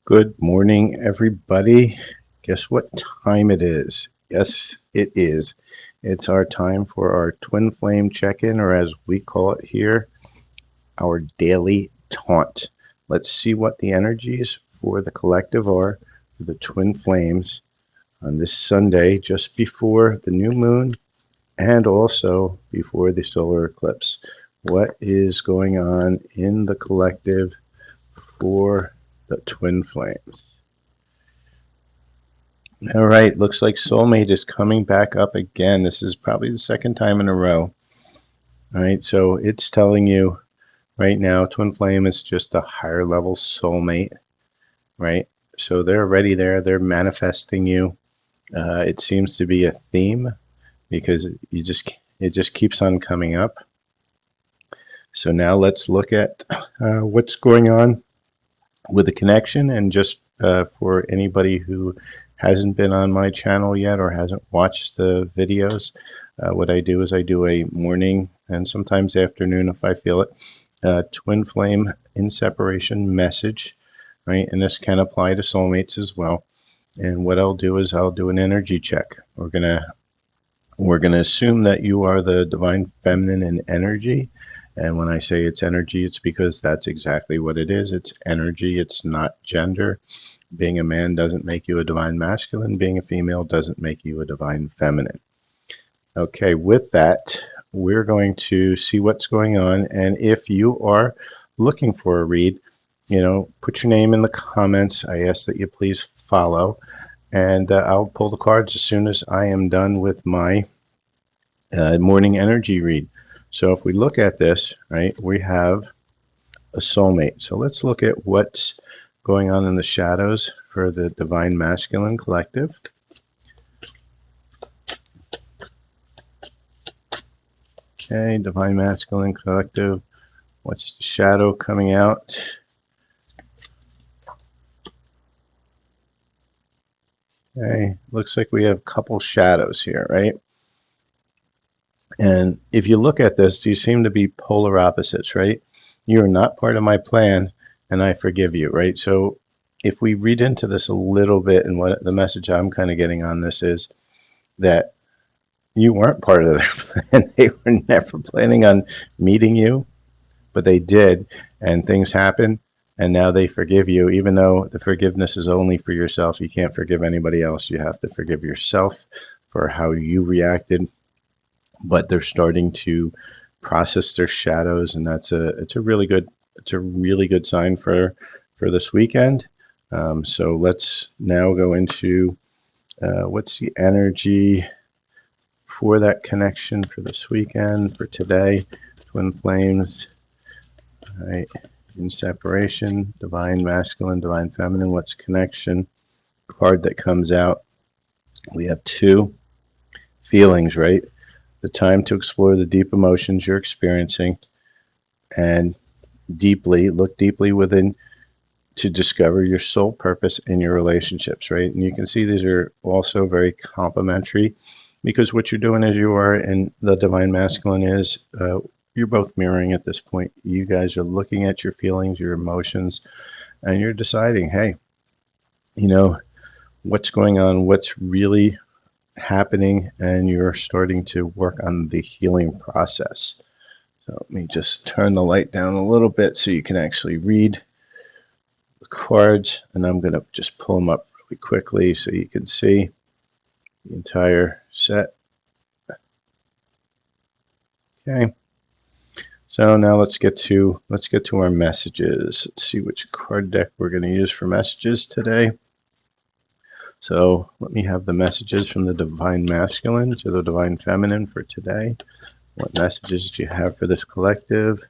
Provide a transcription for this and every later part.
Good morning, everybody. Guess what time it is? Yes, it is. It's our time for our twin flame check-in, or as we call it here, our daily taunt. Let's see what the energies for the collective are for the twin flames on this Sunday, just before the new moon and also before the solar eclipse. What is going on in the collective for the twin flames? All right, looks like soulmate is coming back up again. This is probably the second time in a row. All right, so it's telling you right now, twin flame is just a higher level soulmate, right? So they're already there. They're manifesting you. It seems to be a theme because it just keeps on coming up. So now let's look at what's going on with the connection, and just for anybody who hasn't been on my channel yet or hasn't watched the videos, what I do is I do a morning and sometimes afternoon if I feel it, twin flame in separation message, right? And this can apply to soulmates as well. And what I'll do is I'll do an energy check. We're gonna assume that you are the divine feminine in energy. And when I say it's energy, it's because that's exactly what it is. It's energy, it's not gender. Being a man doesn't make you a divine masculine. Being a female doesn't make you a divine feminine. Okay, with that, we're going to see what's going on. And if you are looking for a read, put your name in the comments. I ask that you please follow. And I'll pull the cards as soon as I am done with my morning energy read. So if we look at this, right, we have a soulmate. So let's look at what's going on in the shadows for the divine masculine collective. Okay, divine masculine collective. What's the shadow coming out? Okay, looks like we have a couple shadows here, right? And if you look at this, these seem to be polar opposites, right? You are not part of my plan, and I forgive you, right? So if we read into this a little bit, and what the message I'm kind of getting on this is that you weren't part of their plan. They were never planning on meeting you, but they did, and things happened, and now they forgive you, even though the forgiveness is only for yourself. You can't forgive anybody else. You have to forgive yourself for how you reacted. But they're starting to process their shadows, and it's a really good sign for this weekend. So let's now go into what's the energy for that connection for this weekend, for today. Twin flames, all right, in separation, divine masculine, divine feminine. What's connection? Card that comes out. We have two feelings, right? The time to explore the deep emotions you're experiencing and look deeply within to discover your soul purpose in your relationships, right? And you can see these are also very complementary, because what you're doing as you are in the divine masculine is you're both mirroring at this point. You guys are looking at your feelings, your emotions, and you're deciding, hey, what's going on, what's really happening, and you're starting to work on the healing process. So let me just turn the light down a little bit so you can actually read the cards, and I'm going to just pull them up really quickly so you can see the entire set. Okay. So now let's get to our messages. Let's see which card deck we're going to use for messages today. So let me have the messages from the divine masculine to the divine feminine for today. What messages do you have for this collective?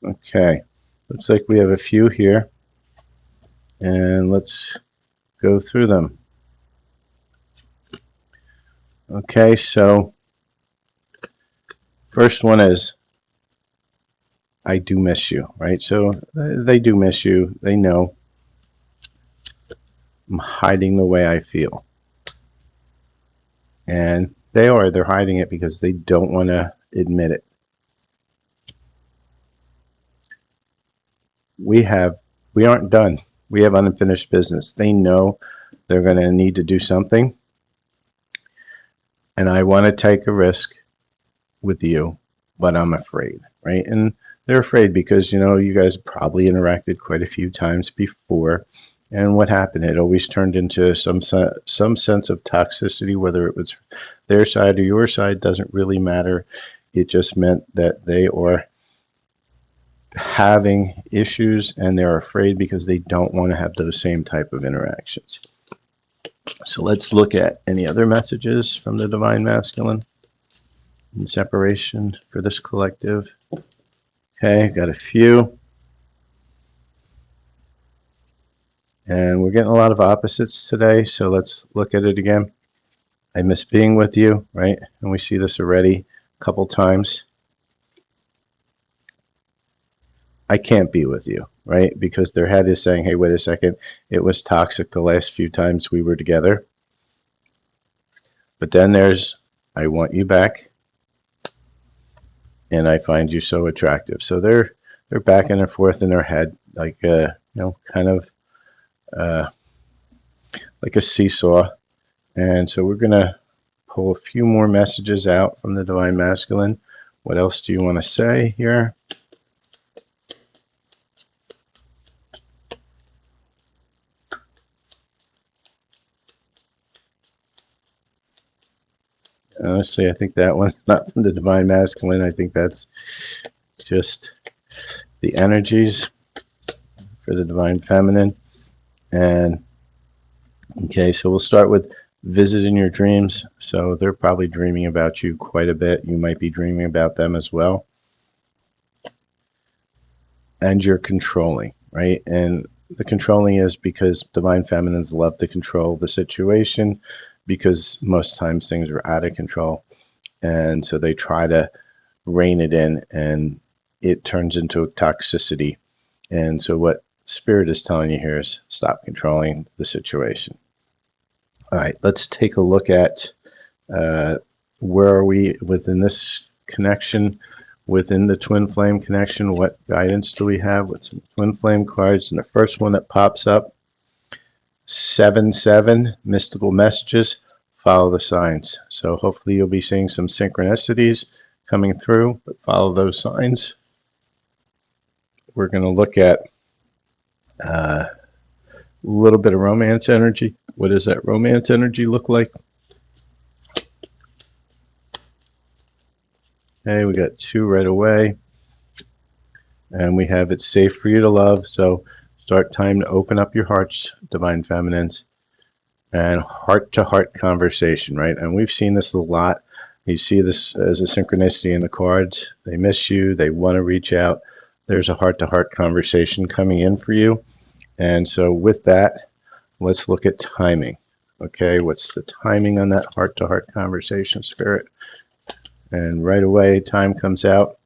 Okay, looks like we have a few here, and let's go through them. Okay, so first one is, I do miss you, right? So they do miss you. They know. I'm hiding the way I feel. And They're hiding it because they don't want to admit it. We aren't done. We have unfinished business. They know they're going to need to do something, and I want to take a risk with you, but I'm afraid, right? And they're afraid because, you guys probably interacted quite a few times before. And what happened? It always turned into some sense of toxicity, whether it was their side or your side, doesn't really matter. It just meant that they are having issues and they're afraid because they don't want to have those same type of interactions. So let's look at any other messages from the Divine Masculine in separation for this collective. Okay, got a few. And we're getting a lot of opposites today, so let's look at it again. I miss being with you, right? And we see this already a couple times. I can't be with you, right? Because their head is saying, hey, wait a second, it was toxic the last few times we were together. But then there's, I want you back, and I find you so attractive. So they're back and forth in their head, like kind of like a seesaw. And so we're gonna pull a few more messages out from the Divine Masculine. What else do you want to say here? Honestly, I think that one's not from the Divine Masculine. I think that's just the energies for the Divine Feminine. And okay, so we'll start with visit in your dreams. So they're probably dreaming about you quite a bit. You might be dreaming about them as well. And you're controlling, right? And the controlling is because Divine Feminines love to control the situation, because most times things are out of control, and so they try to rein it in, and it turns into toxicity. And so what Spirit is telling you here is stop controlling the situation. All right, let's take a look at where are we within this connection, within the twin flame connection. What guidance do we have with some twin flame cards? And the first one that pops up, 7-7, mystical messages, follow the signs. So hopefully you'll be seeing some synchronicities coming through, but follow those signs. We're going to look at a little bit of romance energy. What does that romance energy look like? Okay, we got 2 right away. And we have it's safe for you to love. So start time to open up your hearts, Divine Feminines, and heart-to-heart conversation, right? And we've seen this a lot. You see this as a synchronicity in the cards. They miss you. They want to reach out. There's a heart-to-heart conversation coming in for you. And so with that, let's look at timing. Okay, what's the timing on that heart-to-heart conversation, Spirit? And right away, time comes out.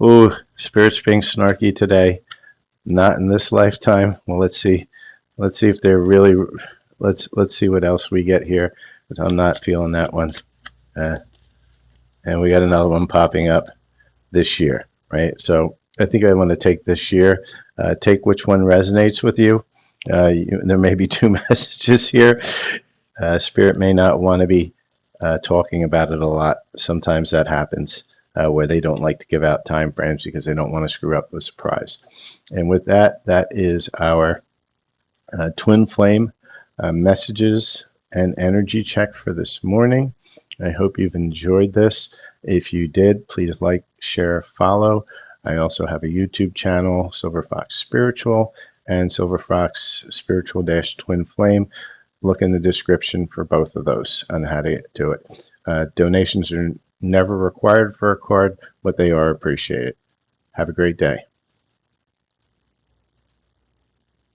Ooh, Spirit's being snarky today. Not in this lifetime. Well, let's see. Let's see if they're really. Let's see what else we get here. But I'm not feeling that one. And we got another one popping up this year, right? So I think I want to take this year. Take which one resonates with you. There may be 2 messages here. Spirit may not want to be talking about it a lot. Sometimes that happens. Where they don't like to give out time frames because they don't want to screw up the surprise. And with that, that is our twin flame messages and energy check for this morning. I hope you've enjoyed this. If you did, please like, share, follow. I also have a YouTube channel, Silver Fox Spiritual, and Silver Fox Spiritual-Twin Flame. Look in the description for both of those on how to do it. Donations are never required for a card, but they are appreciated. Have a great day.